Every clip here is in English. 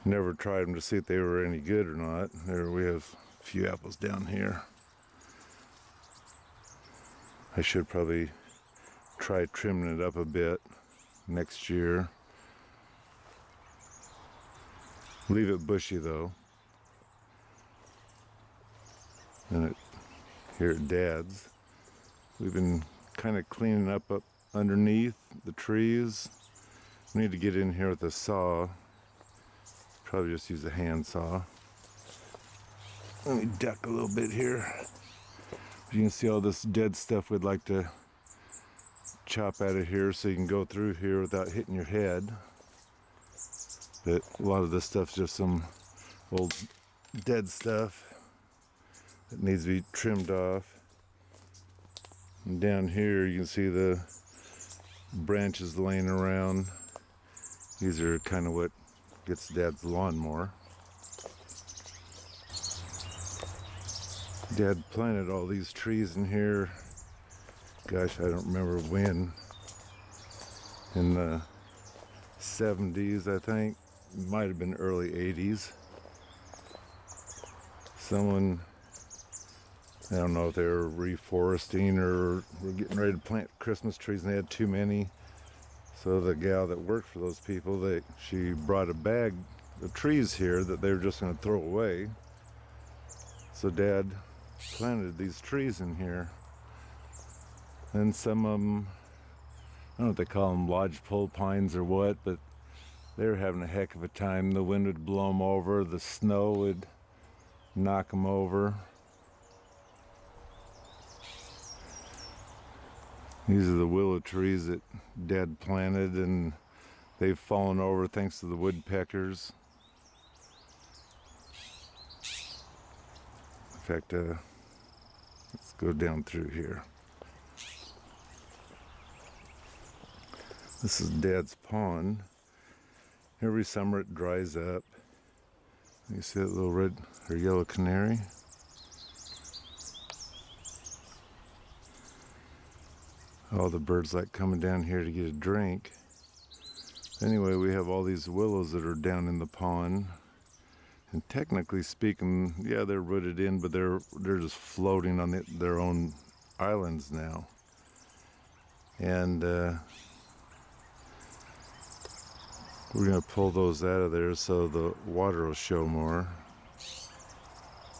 Never tried them to see if they were any good or not. There we have a few apples down here. I should probably try trimming it up a bit next year. Leave it bushy though. And here at Dad's, we've been kind of cleaning up underneath the trees. We need to get in here with a saw. Probably just use a hand saw. Let me duck a little bit here. You can see all this dead stuff we'd like to chop out of here so you can go through here without hitting your head. But a lot of this stuff's just some old dead stuff that needs to be trimmed off. And down here you can see the branches laying around. These are kind of what gets Dad's lawnmower. Dad planted all these trees in here. Gosh, I don't remember when. In the 70s, I think. Might have been early 80s. Someone, I don't know if they were reforesting or were getting ready to plant Christmas trees and they had too many. So the gal that worked for those people, she brought a bag of trees here that they were just going to throw away. So Dad planted these trees in here. And some of them, I don't know if they call them lodgepole pines or what, but they were having a heck of a time. The wind would blow them over, the snow would knock them over. These are the willow trees that Dad planted, and they've fallen over thanks to the woodpeckers. In fact, let's go down through here. This is Dad's pond. Every summer it dries up. You see that little red or yellow canary? All the birds like coming down here to get a drink. Anyway, we have all these willows that are down in the pond. And technically speaking, yeah, they're rooted in, but they're just floating on their own islands now. And we're going to pull those out of there so the water will show more.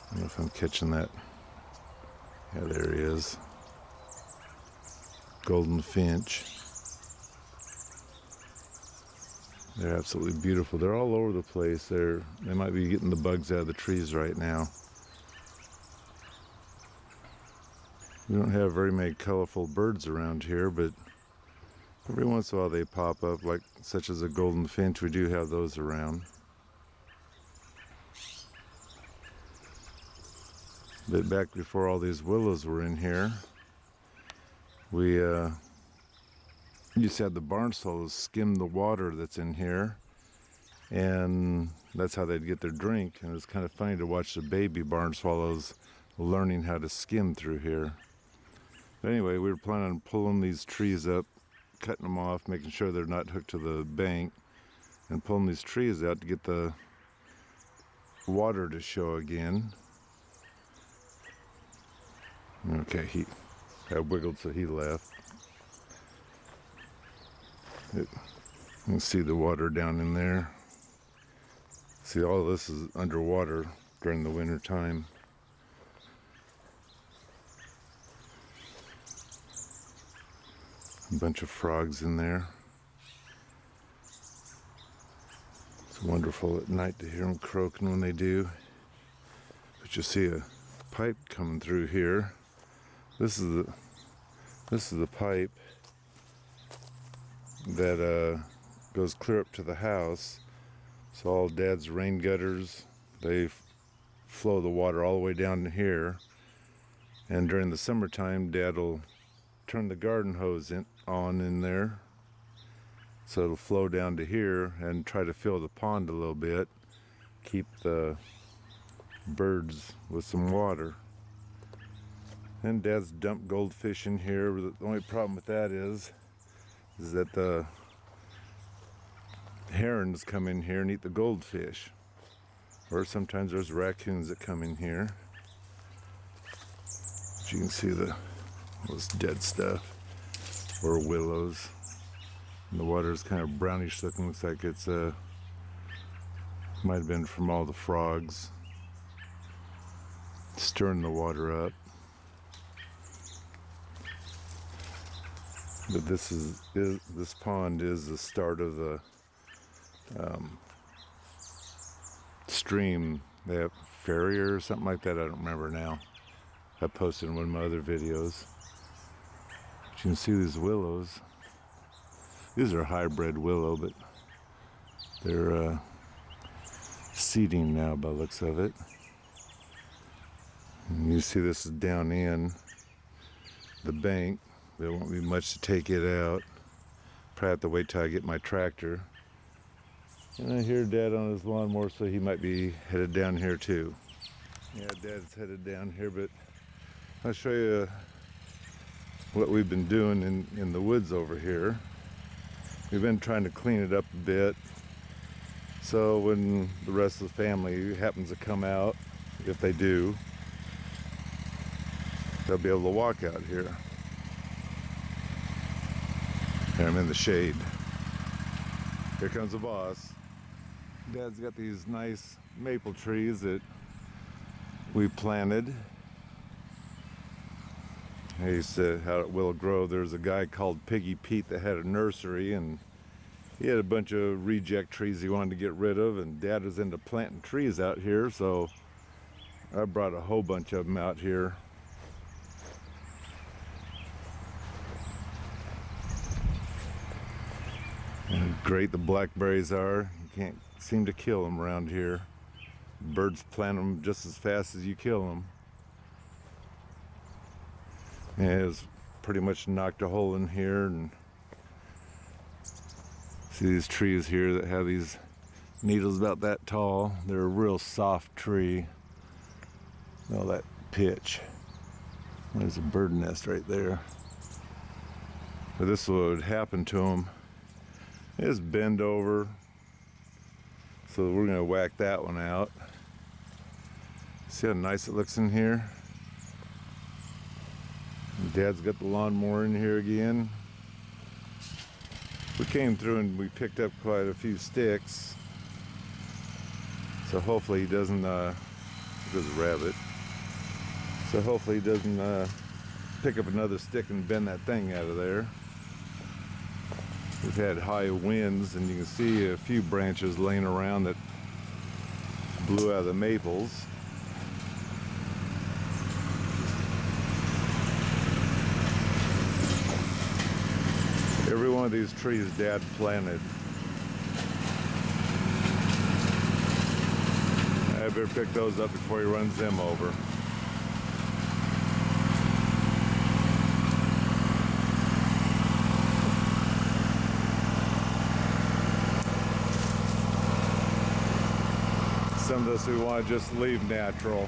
I don't know if I'm catching that. Yeah, there he is. Golden finch. They're absolutely beautiful. They're all over the place. They might be getting the bugs out of the trees right now. We don't have very many colorful birds around here, but every once in a while they pop up, like such as a golden finch. We do have those around. But back before all these willows were in here, we used to have the barn swallows skim the water that's in here, and that's how they'd get their drink. And it's kind of funny to watch the baby barn swallows learning how to skim through here. But anyway, we were planning on pulling these trees up, cutting them off, making sure they're not hooked to the bank, and pulling these trees out to get the water to show again. Okay, I wiggled so he left. You can see the water down in there. See, all of this is underwater during the winter time. A bunch of frogs in there. It's wonderful at night to hear them croaking when they do. But you see a pipe coming through here. This is the pipe that goes clear up to the house. So all Dad's rain gutters, they flow the water all the way down to here. And during the summertime, Dad will turn the garden hose on in there, so it'll flow down to here and try to fill the pond a little bit, keep the birds with some water. And Dad's dumped goldfish in here. The only problem with that is that herons come in here and eat the goldfish. Or sometimes there's raccoons that come in here. But you can see this dead stuff. Or willows. And the water is kind of brownish looking. Looks like it's might have been from all the frogs stirring the water up. But this pond is the start of the stream. They have ferry or something like that. I don't remember now. I posted in one of my other videos. But you can see these willows. These are hybrid willow, but they're seeding now by the looks of it. And you see this is down in the bank. There won't be much to take it out. Probably have to wait till I get my tractor. And I hear Dad on his lawnmower, so he might be headed down here too. Yeah, Dad's headed down here, but I'll show you what we've been doing in the woods over here. We've been trying to clean it up a bit, so when the rest of the family happens to come out, if they do, they'll be able to walk out here. And I'm in the shade. Here comes the boss. Dad's got these nice maple trees that we planted. He said how it will grow. There's a guy called Piggy Pete that had a nursery, and he had a bunch of reject trees he wanted to get rid of, and Dad was into planting trees out here, so I brought a whole bunch of them out here. And great the blackberries are. You can't seem to kill them around here. Birds plant them just as fast as you kill them. And it's pretty much knocked a hole in here, and see these trees here that have these needles about that tall. They're a real soft tree. All that pitch. There's a bird nest right there. But this is what would happen to them. It's bend over. So we're gonna whack that one out. See how nice it looks in here? And Dad's got the lawnmower in here again. We came through and we picked up quite a few sticks. So hopefully he doesn't, there's a rabbit. So hopefully he doesn't pick up another stick and bend that thing out of there. We've had high winds, and you can see a few branches laying around that blew out of the maples. Every one of these trees Dad planted. I better pick those up before he runs them over. Some of this we want to just leave natural,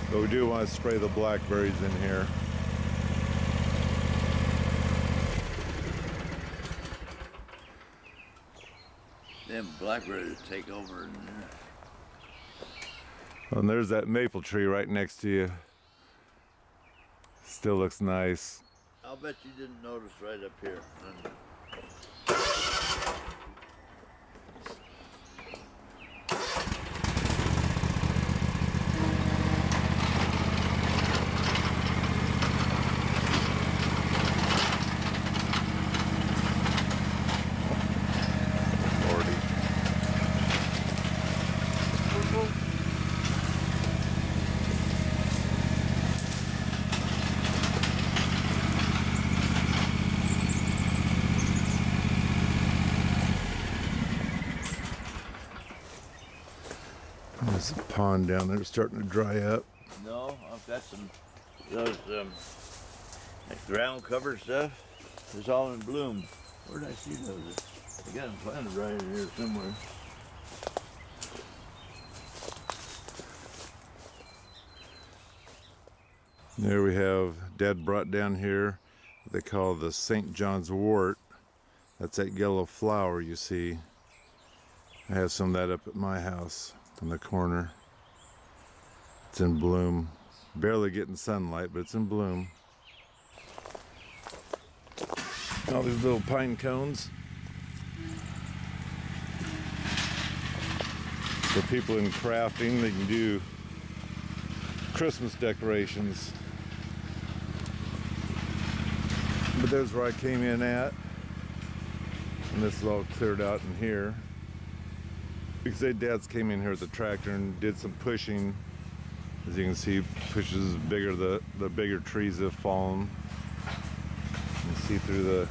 but we do want to spray the blackberries in here. Them blackberries take over in there. And there's that maple tree right next to you. Still looks nice. I'll bet you didn't notice right up here. There's a pond down there starting to dry up. No, I've got some those like ground cover stuff. It's all in bloom. Where did I see those? I got them planted right in here somewhere. There we have, Dad brought down here what they call the St. John's wort. That's that yellow flower you see. I have some of that up at my house in the corner. It's in bloom. Barely getting sunlight, but it's in bloom. All these little pine cones. For people in crafting, they can do Christmas decorations. But there's where I came in at. And this is all cleared out in here. Because Dad's came in here with the tractor and did some pushing. As you can see, pushes bigger, the bigger trees have fallen. You can see through the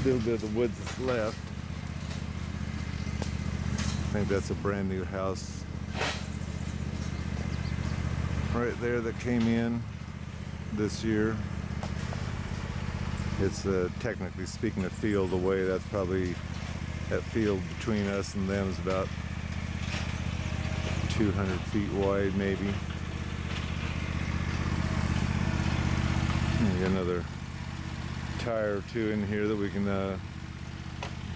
little bit of the woods that's left. I think that's a brand new house right there that came in this year. It's technically speaking a field away. That's probably, that field between us and them is about 200 feet wide maybe. And another tire or two in here that we can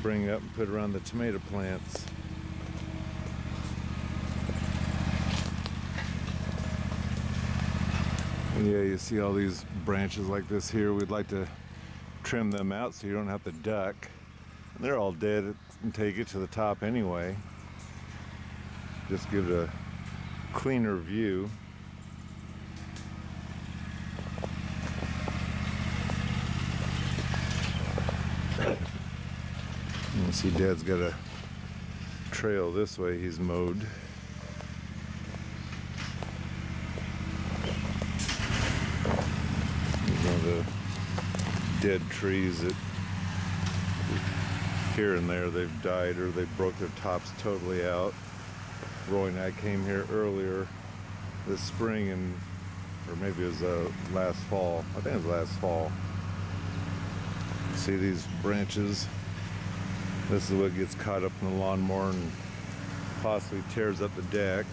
bring up and put around the tomato plants. Yeah, you see all these branches like this here. We'd like to trim them out so you don't have to duck. And they're all dead and take it to the top anyway. Just give it a cleaner view. You see Dad's got a trail this way he's mowed. The dead trees that here and there they've died or they broke their tops totally out. Roy and I came here earlier this spring, and or maybe it was last fall. I think it was last fall. See these branches? This is what gets caught up in the lawnmower and possibly tears up the deck.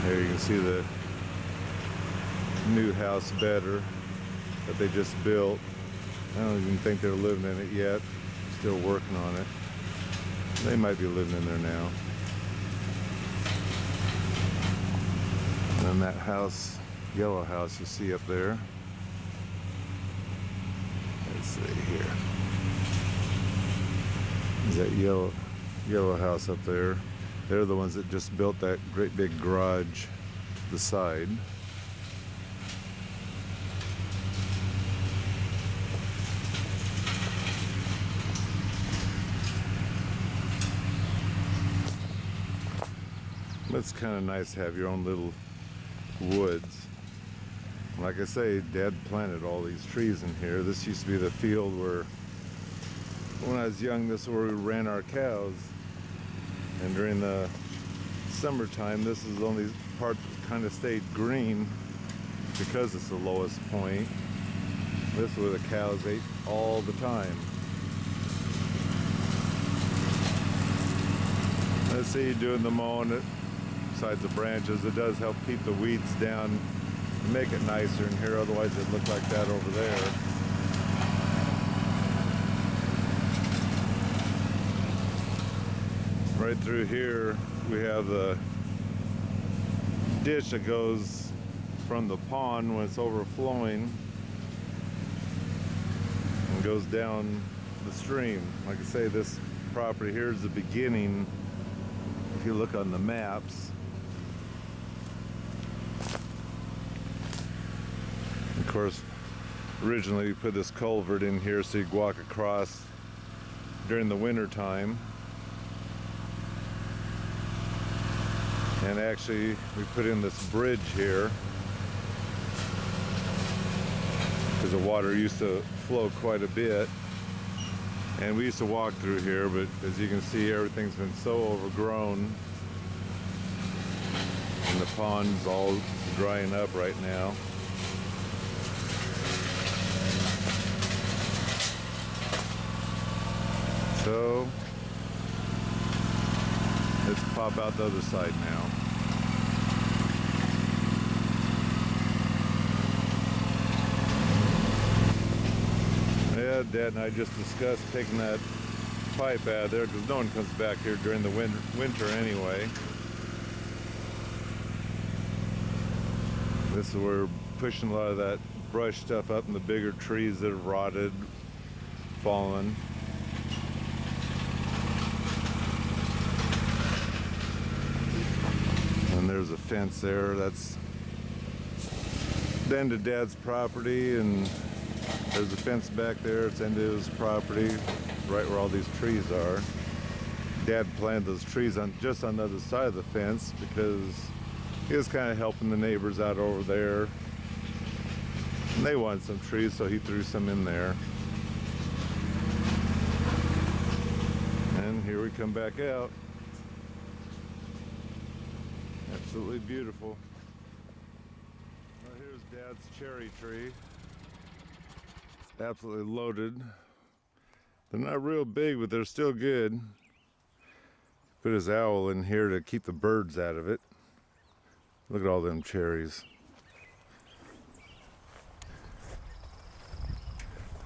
There you can see the new house better that they just built. I don't even think they're living in it yet. Still working on it. They might be living in there now. And then that house, yellow house you see up there. Let's see here. Is that yellow house up there? They're the ones that just built that great big garage to the side. It's kind of nice to have your own little woods. Like I say, Dad planted all these trees in here. This used to be the field where, when I was young, this is where we ran our cows. And during the summertime, this is the only part that kind of stayed green because it's the lowest point. This is where the cows ate all the time. Let's see, doing the mowing it, besides the branches, it does help keep the weeds down and make it nicer in here, otherwise it'd look like that over there. Right through here, we have the ditch that goes from the pond when it's overflowing and goes down the stream. Like I say, this property here is the beginning. If you look on the maps, of course, originally we put this culvert in here so you could walk across during the winter time. And actually, we put in this bridge here because the water used to flow quite a bit. And we used to walk through here, but as you can see, everything's been so overgrown. And the pond's all drying up right now. So, let's pop out the other side now. Dad and I just discussed taking that pipe out of there because no one comes back here during the winter anyway. This is where we're pushing a lot of that brush stuff up in the bigger trees that have rotted, fallen. And there's a fence there. That's the end of Dad's property, and there's a fence back there. It's the end of his property, right where all these trees are. Dad planted those trees on just on the other side of the fence because he was kind of helping the neighbors out over there. And they wanted some trees, so he threw some in there. And here we come back out. Absolutely beautiful. Well, here's Dad's cherry tree. It's absolutely loaded. They're not real big, but they're still good. Put his owl in here to keep the birds out of it. Look at all them cherries.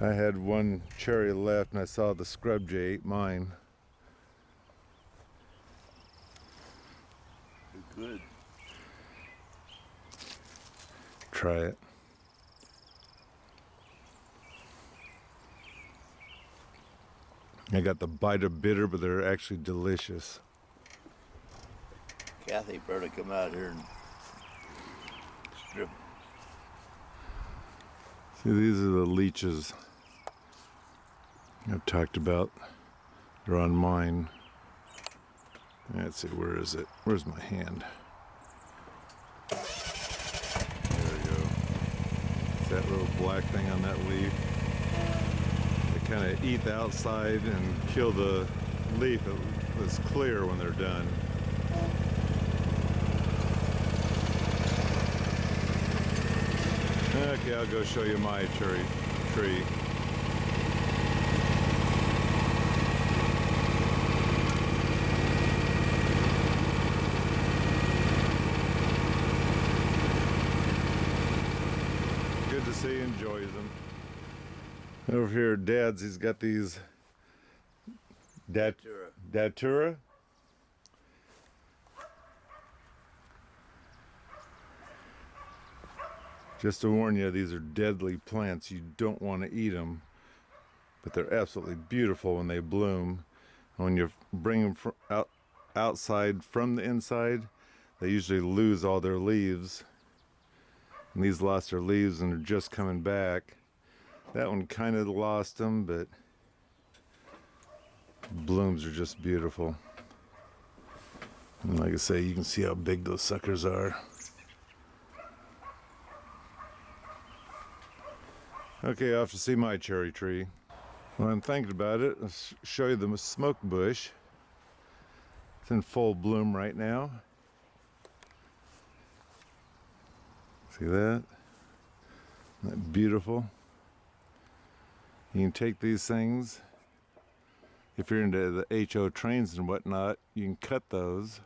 I had one cherry left and I saw the scrub jay ate mine. Good. Try it. I got the biter bitter, but they're actually delicious. Kathy better come out here and strip. See, these are the leeches I've talked about. They're on mine. Let's see, where is it? Where's my hand? There we go. It's that little black thing on that leaf. They kind of eat the outside and kill the leaf that's clear when they're done. Okay, I'll go show you my cherry tree. Good to see he enjoys them. Over here at Dad's, he's got these Datura. Just to warn you, these are deadly plants. You don't want to eat them, but they're absolutely beautiful when they bloom. And when you bring them outside from the inside, they usually lose all their leaves. And these lost their leaves and are just coming back. That one kind of lost them, but blooms are just beautiful. And like I say, you can see how big those suckers are. Okay, off to see my cherry tree. When I'm thinking about it, I'll show you the smoke bush. It's in full bloom right now. See that? Isn't that beautiful? You can take these things, if you're into the HO trains and whatnot, you can cut those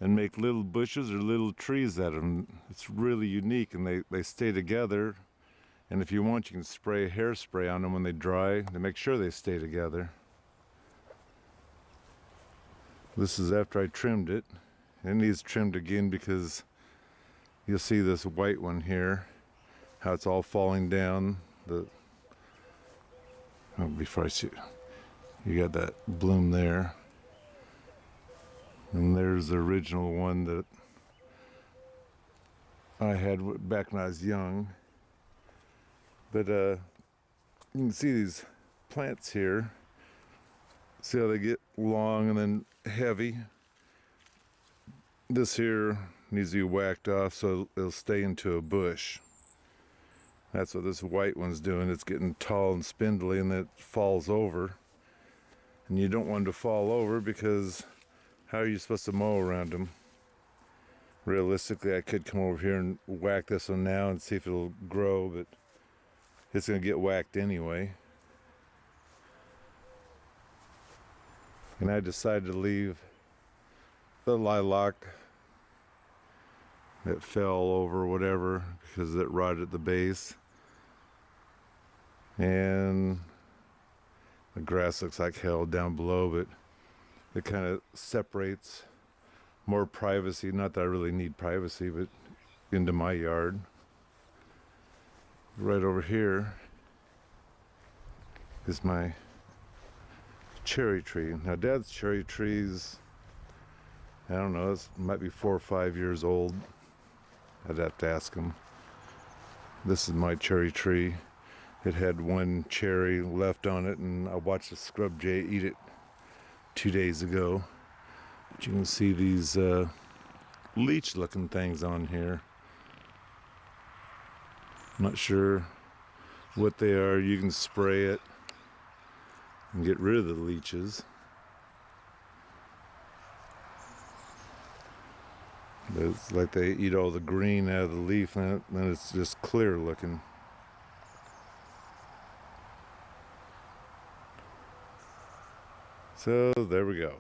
and make little bushes or little trees out of them. It's really unique, and they stay together. And if you want, you can spray hairspray on them when they dry to make sure they stay together. This is after I trimmed it. It needs trimmed again because you'll see this white one here, how it's all falling down. Before I see, you got that bloom there. And there's the original one that I had back when I was young. But you can see these plants here. See how they get long and then heavy? This here needs to be whacked off so it'll stay into a bush. That's what this white one's doing. It's getting tall and spindly, and it falls over. And you don't want it to fall over because how are you supposed to mow around them? Realistically, I could come over here and whack this one now and see if it'll grow, but it's going to get whacked anyway. And I decided to leave the lilac that fell over, whatever, because it rotted at the base. And The grass looks like hell down below, but it kind of separates more privacy. Not that I really need privacy, but into my yard. Right over here is my cherry tree. Now, Dad's cherry trees, I don't know, it might be 4 or 5 years old. I'd have to ask him. This is my cherry tree. It had one cherry left on it, and I watched a scrub jay eat it 2 days ago. But you can see these leech looking things on here. Not sure what they are. You can spray it and get rid of the leeches. It's like they eat all the green out of the leaf, and then it's just clear looking. So there we go.